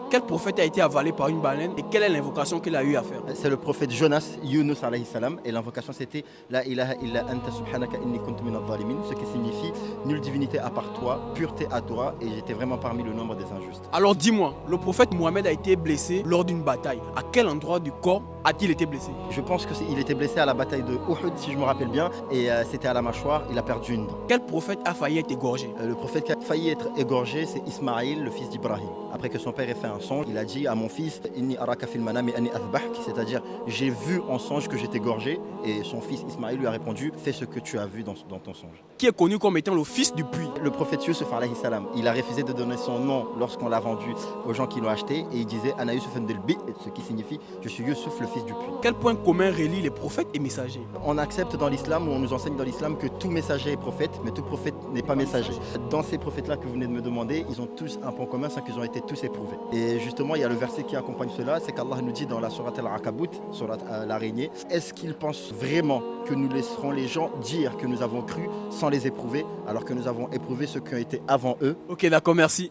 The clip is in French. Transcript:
Quel prophète a été avalé par une baleine et quelle est l'invocation qu'il a eu à faire? C'est le prophète Jonas, Yunus alayhi salam, et l'invocation c'était La ilaha illa anta subhanaka inni kuntu minadh dhalimin, ce qui signifie nulle divinité à part toi, pureté à toi, et j'étais vraiment parmi le nombre des injustes. Alors dis-moi, le prophète Mohammed a été blessé lors d'une bataille. À quel endroit du corps a-t-il été blessé? Je pense qu'il était blessé à la bataille de Uhud, si je me rappelle bien, et c'était à la mâchoire, il a perdu une dent. Quel prophète a failli être égorgé? Le prophète qui a failli être égorgé, c'est Ismaïl, le fils d'Ibrahim. Après que son père ait fait un songe, il a dit à mon fils Inni araka fil manami ani athbahk, c'est-à-dire j'ai vu en songe que j'étais égorgé, et son fils Ismaïl lui a répondu fais ce que tu as vu dans ton songe. Qui est connu comme étant le fils du puits? Le prophète Yusuf alayhi salam, il a refusé de donner son nom lorsqu'on l'a vendu aux gens qui l'ont acheté, et il disait Ana Yusuf Ndelbi, ce qui signifie je suis Yusuf le fils du puits. Quel point commun relie les prophètes et messagers? On accepte dans l'islam, ou on nous enseigne dans l'islam que tout messager est prophète, mais tout prophète n'est pas messager. Dans ces prophètes-là que vous venez de me demander, ils ont tous un point commun, c'est qu'ils ont été tous éprouvés. Et justement, il y a le verset qui accompagne cela, c'est qu'Allah nous dit dans la sourate Al-Ankabut, sourate l'araignée, est-ce qu'ils pensent vraiment que nous laisserons les gens dire que nous avons cru sans les éprouver, alors que nous avons éprouvé ceux qui ont été avant eux? Ok, d'accord, merci.